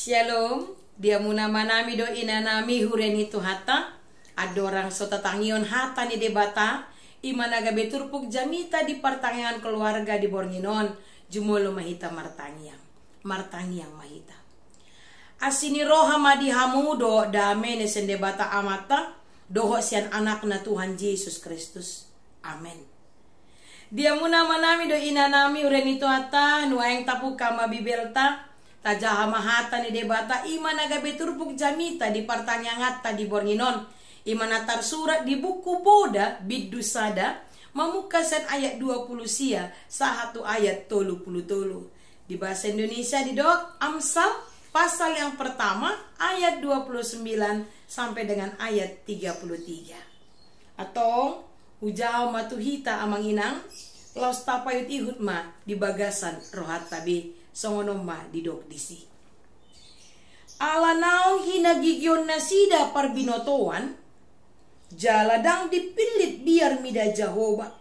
Shalom, dia muna manami do inanami hureni tu hata, adorang sotatangion hata ni debata, imanaga beturpuk jamita di pertangian keluarga di Bornginon, jumolo mahita martangiang mahita. Asini roha madi hamudo dame ne sendebata amata, doho sian anak na Tuhan Yesus Kristus. Amen. Dia muna manami do inanami hureni tu hata, nuaeng tapuka mabibelta, tajaha mahata ni debata imanaga beturpuk jamita di partangyangatta di Bornginon imanatar surat di buku Boda Bidusada mamukasan ayat 20 sia sahatu ayat 30 di bahasa Indonesia di dok Amsal pasal yang pertama ayat 29 sampai dengan ayat 33 atau ujau matuhita amanginang laus tapayut ihutma di bagasan rohat tabi songonoma didok disi. Alanau hinagigyon nasida parbinotoan, jaladang dipilit biar mida Jehovah,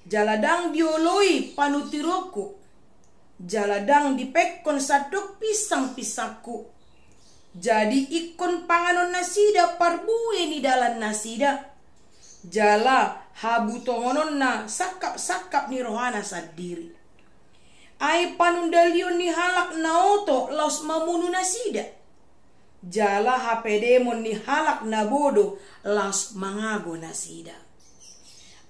jaladang dioloi panutiroko, jaladang dipekon sadok pisang pisaku, jadi ikon panganon nasida parbue ni dalan nasida, jala habu tongonon na sakap-sakap ni rohana sadiri. Ai panundalion ni halak naoto laus mamunu nasida. Jala hapedemon ni halak nabodo laus mangago nasida.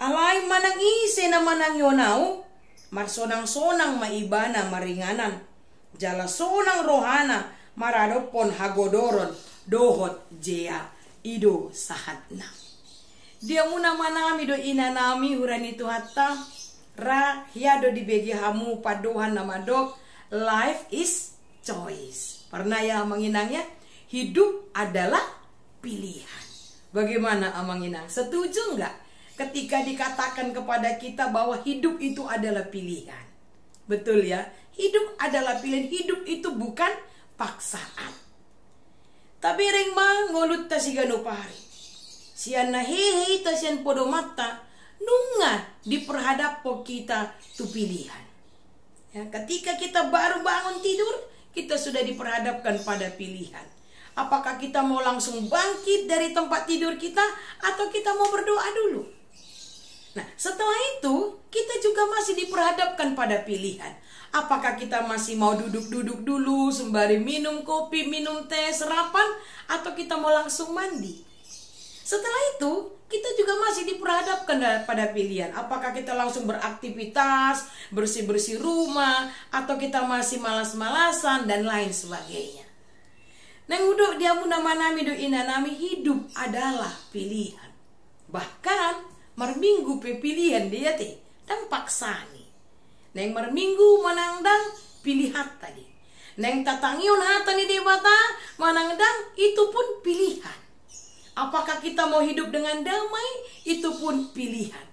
Alai manang ise na manang yonau, marsonang-sonang maibana maringanan. Jala sonang rohana maradopon hagodoron dohot jea ido sahatna. Dia muna manami do inanami hurani tuhata. Ra hiado di begi hamu paduhan nama dok, life is choice. Pernah ya menginangnya? Hidup adalah pilihan. Bagaimana amanginang? Setuju nggak ketika dikatakan kepada kita bahwa hidup itu adalah pilihan? Betul ya? Hidup adalah pilihan. Hidup itu bukan paksaan. Tapi ring ma ngolut ta sigano pari. Sian na hehe ta sian podo mata. Nunga diperhadap kita tu pilihan. Ya, ketika kita baru bangun tidur, kita sudah diperhadapkan pada pilihan. Apakah kita mau langsung bangkit dari tempat tidur kita atau kita mau berdoa dulu? Nah, setelah itu kita juga masih diperhadapkan pada pilihan. Apakah kita masih mau duduk-duduk dulu sembari minum kopi, minum teh, sarapan, atau kita mau langsung mandi? Setelah itu, kita juga masih diperhadapkan pada pilihan. Apakah kita langsung beraktivitas, bersih-bersih rumah, atau kita masih malas-malasan, dan lain sebagainya. Neng uduk dia muna manami do inanami hidup adalah pilihan. Bahkan, marminggu pe pilihan dia teh, dan paksani. Neng marminggu manangdang pilihan tadi. Neng tatangion hata ni debata, manangdang itu pun pilihan. Apakah kita mau hidup dengan damai? Itu pun pilihan.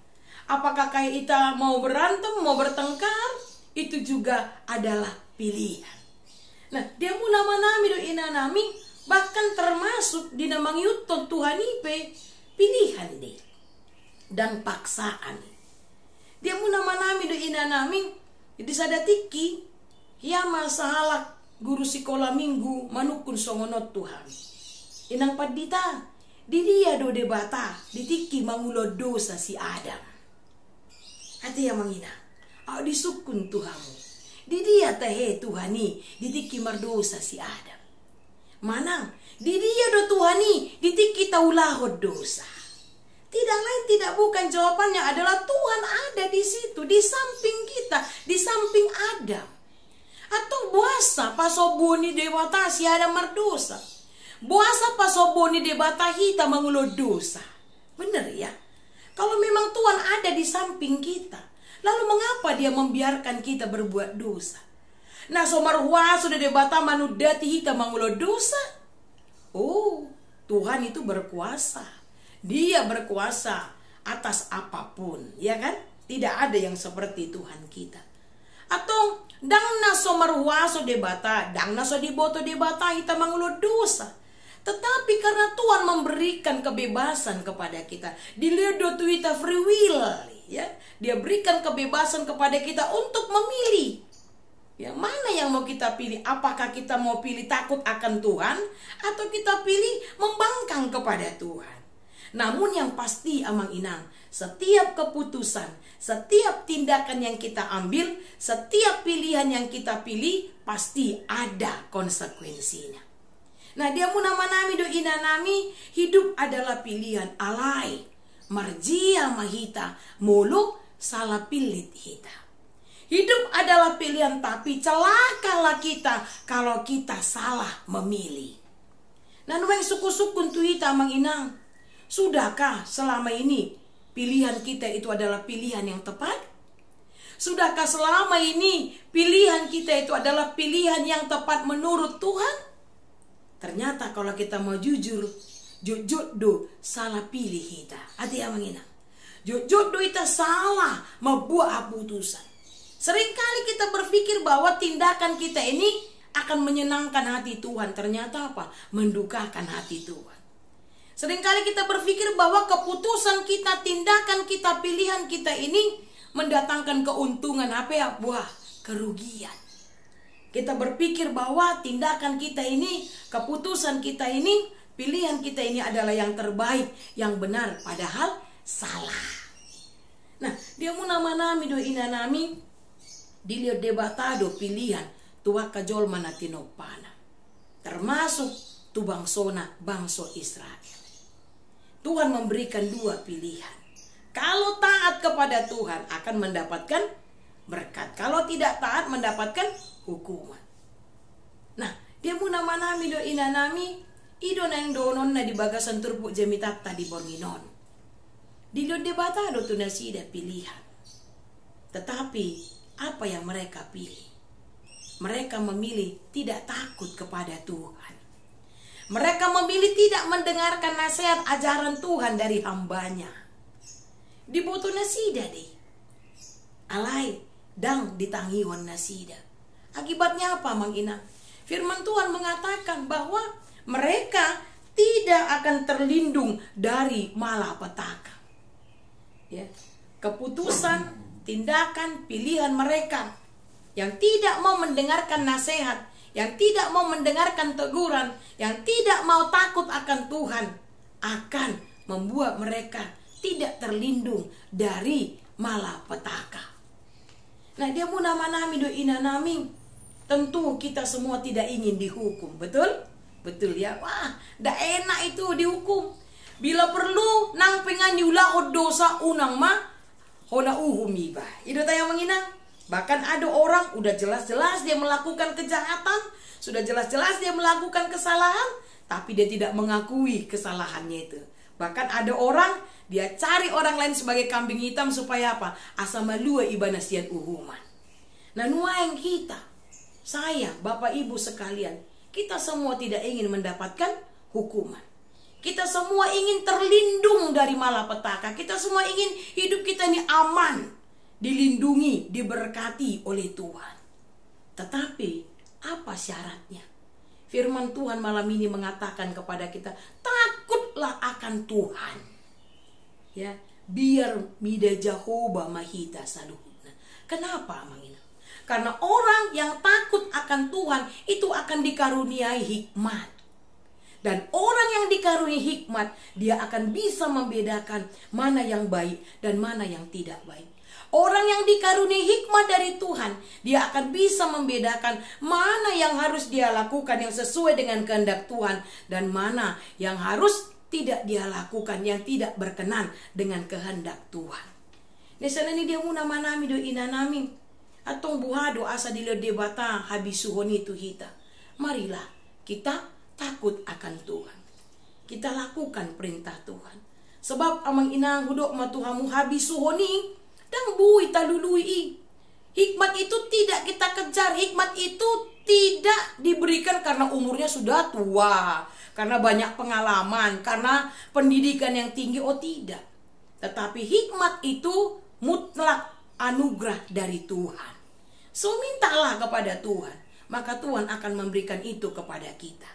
Apakah kita mau berantem, mau bertengkar? Itu juga adalah pilihan. Nah, dia muna manami do inanami, bahkan termasuk di namang yuton Tuhan ipe, pilihan deh. Dan paksaan. Dia muna manami do inanami, di sadatiki, ya masahalak guru sekolah minggu manukun songonot Tuhan. Inang padita. Di dia do debata, ditiki mangulo dosa si Adam. Hati yang mangina, au disukun Tuhamu. Di dia tahe Tuhani, ditiki mardosa si Adam. Manang, di dia do Tuhani, ditiki taulahod dosa. Tidak lain tidak bukan jawabannya adalah Tuhan ada di situ, di samping kita, di samping Adam. Atau buasa pasoboni dewata si Adam mardosa. Buasa pasoboni debata hita mengulo dosa. Benar ya? Kalau memang Tuhan ada di samping kita, lalu mengapa dia membiarkan kita berbuat dosa? Nah, somarwa sudah debata manudati hita mengulo dosa. Oh, Tuhan itu berkuasa. Dia berkuasa atas apapun, ya kan? Tidak ada yang seperti Tuhan kita. Atau dang naso marwaso debata, dang naso diboto debata hita mengulo dosa. Tetapi karena Tuhan memberikan kebebasan kepada kita, dilihat kita free will, ya, Dia berikan kebebasan kepada kita untuk memilih. Yang mana yang mau kita pilih? Apakah kita mau pilih takut akan Tuhan, atau kita pilih membangkang kepada Tuhan? Namun yang pasti Amang Inang, setiap keputusan, setiap tindakan yang kita ambil, setiap pilihan yang kita pilih, pasti ada konsekuensinya. Nah, dia muna manami do inanami, hidup adalah pilihan alai. Marjia mahita, muluk salah pilit hita. Hidup adalah pilihan, tapi celakalah kita kalau kita salah memilih. Nah, nueng suku-suku tuita Amang Inang, sudahkah selama ini pilihan kita itu adalah pilihan yang tepat? Sudahkah selama ini pilihan kita itu adalah pilihan yang tepat menurut Tuhan? Ternyata kalau kita mau jujur, jujur do salah pilih kita. Hati Amang Inang, jujur do kita salah membuat keputusan. Seringkali kita berpikir bahwa tindakan kita ini akan menyenangkan hati Tuhan. Ternyata apa? Mendukakan hati Tuhan. Seringkali kita berpikir bahwa keputusan kita, tindakan kita, pilihan kita ini mendatangkan keuntungan. Apa ya? Buah kerugian. Kita berpikir bahwa tindakan kita ini, keputusan kita ini, pilihan kita ini adalah yang terbaik, yang benar. Padahal salah. Nah, dia mau nama-nami do inanami, dilihat debatado pilihan tua kajol manatinopana, termasuk tu bangsona bangsa Israel. Tuhan memberikan dua pilihan. Kalau taat kepada Tuhan akan mendapatkan berkat, kalau tidak taat mendapatkan hukuman. Nah, dia muna manami do inanami, ido nang donon na di bagasan turpuk jemitat tadi bornginon. Dilihat debatado tu nasida pilihan. Tetapi apa yang mereka pilih? Mereka memilih tidak takut kepada Tuhan. Mereka memilih tidak mendengarkan nasihat ajaran Tuhan dari hambanya. Dibutuh nasida deh. Alai dang ditangiwan nasida. Akibatnya apa Mang Inang? Firman Tuhan mengatakan bahwa mereka tidak akan terlindung dari malapetaka. Ya, keputusan, tindakan, pilihan mereka yang tidak mau mendengarkan nasihat, yang tidak mau mendengarkan teguran, yang tidak mau takut akan Tuhan, akan membuat mereka tidak terlindung dari malapetaka. Nah, dia mau nama-nami do inanami, tentu kita semua tidak ingin dihukum, betul? Betul ya, wah, dah enak itu dihukum. Bila perlu, nang pengen nyula dosa unang mah, hona uhumiba. Itu tanya menginang. Bahkan ada orang udah jelas-jelas dia melakukan kejahatan, sudah jelas-jelas dia melakukan kesalahan, tapi dia tidak mengakui kesalahannya itu. Bahkan ada orang dia cari orang lain sebagai kambing hitam supaya apa? Asa malua ibanasian uhuman. Nah, nuaing kita, saya, Bapak Ibu sekalian, kita semua tidak ingin mendapatkan hukuman. Kita semua ingin terlindung dari malapetaka. Kita semua ingin hidup kita ini aman, dilindungi, diberkati oleh Tuhan. Tetapi apa syaratnya? Firman Tuhan malam ini mengatakan kepada kita, takutlah akan Tuhan. Ya, biar mida Jehovah mahita saluhuna. Kenapa Mang Inang? Karena orang yang takut akan Tuhan itu akan dikaruniai hikmat. Dan orang yang dikaruniai hikmat, dia akan bisa membedakan mana yang baik dan mana yang tidak baik. Orang yang dikaruniai hikmat dari Tuhan, dia akan bisa membedakan mana yang harus dia lakukan yang sesuai dengan kehendak Tuhan, dan mana yang harus tidak dia lakukan yang tidak berkenan dengan kehendak Tuhan. Nesana ni dia muna manami do inanami, atong buhado asa dilo debata habisuhoni tu hita. Marilah kita takut akan Tuhan. Kita lakukan perintah Tuhan. Sebab amang inang hudok matuhamu habisuhoni dan bui talului. Hikmat itu tidak kita kejar. Hikmat itu tidak diberikan karena umurnya sudah tua, karena banyak pengalaman, karena pendidikan yang tinggi. Oh tidak. Tetapi hikmat itu mutlak anugerah dari Tuhan. So mintalah kepada Tuhan, maka Tuhan akan memberikan itu kepada kita.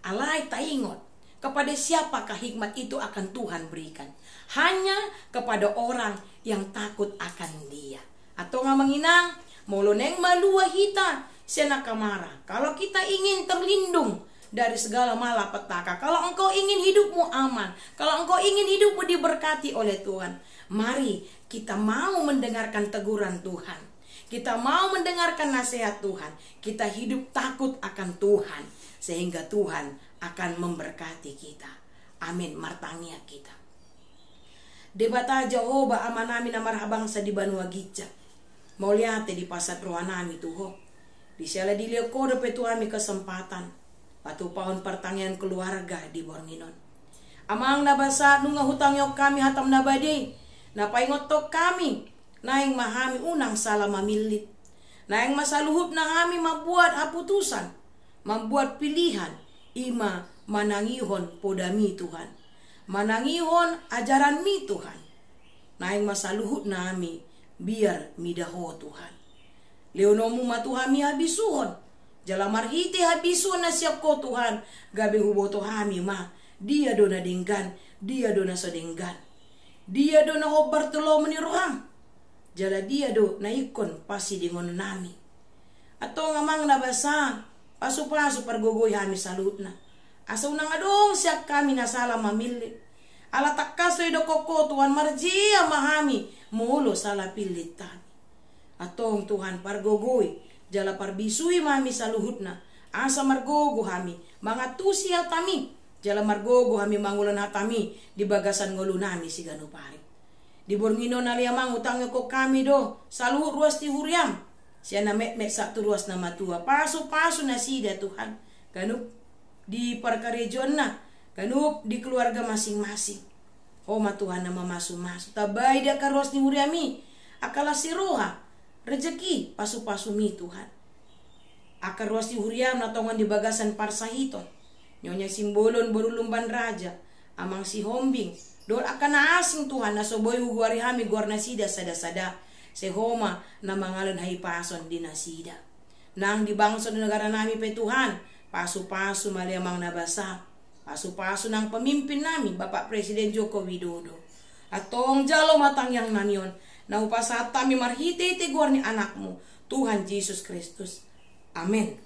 Alai taingot, kepada siapakah hikmat itu akan Tuhan berikan? Hanya kepada orang yang takut akan Dia. Atau ngamang inang, moloneng malua hita, siana kamara. Kalau kita ingin terlindung dari segala malapetaka, kalau engkau ingin hidupmu aman, kalau engkau ingin hidupmu diberkati oleh Tuhan, mari kita mau mendengarkan teguran Tuhan. Kita mau mendengarkan nasihat Tuhan. Kita hidup takut akan Tuhan, sehingga Tuhan akan memberkati kita. Amin. Martania kita. Debata Jehovah amanami na marhabangsa di Banua Gica. Mau lihat di pasat rohanami tuho. Di siala di leo kode petuami kesempatan. Patu pahon pertanyaan keluarga di Bornginon. Amang nabasa nunga hutang yok kami hatam nabade. Napaingotok kami. Naing mahami unang salah mamilit. Naing masaluhut na kami mabuat haputusan. Membuat pilihan. Ima manangihon podami Tuhan. Manangihon ajaran mi Tuhan. Naing masaluhut nami biar midaho Tuhan. Leonomu matuhami habisuhon. Jalamarhiti habisuhon na siap ko Tuhan. Gabi huboto hami ma. Dia dona denggan. Dia dona sodenggan. Dia dona hobar telo meniruham. Jala dia do na ikon pasi dingon nami. Ato ngamang nabasa. Pasu-pasu pargogoy hami salut na. Asa unang adong siya kami nasala mamili. Ala takasoy do koko Tuhan marjia mahami. Mulo sala pilit tami. Atong Tuhan pargogoy. Jala parbisui mami saluhut na. Asa margogo hami. Mga tusi hatami. Jala margogo hami mangulan hatami. Di bagasan ngulu nami si ganupari. Di Bornginon naliamang utangnya ko kami do. Saluhut ruas ti huriam. Siya na mek satu ruas na matua. Paso-paso na sida Tuhan. Ganup di parkarejon na. Ganup di keluarga masing-masing. Oh Tuhan na mamasu-masu. Tabay da karuas ni huriami. Akala siroha. Rezeki pasu-pasu mi Tuhan. Akar ruas ni huriam na tongan di bagasan parsahiton. Nyonya simbolon borulumban raja. Amang si hombing. Dol akan na asing Tuhan na soboy huguari hami guar nasida sada-sada. Sehoma na mangalon haipason di nasida. Nang dibangso ng negara nami pe Tuhan. Pasu-pasu maliamang nabasa. Pasu-pasu ng pemimpin namin, Bapak Presiden Joko Widodo. At tong jalo matang yang nanion. Na upasat kami marhiti tiguar ni anakmu, Tuhan Yesus Kristus. Amin.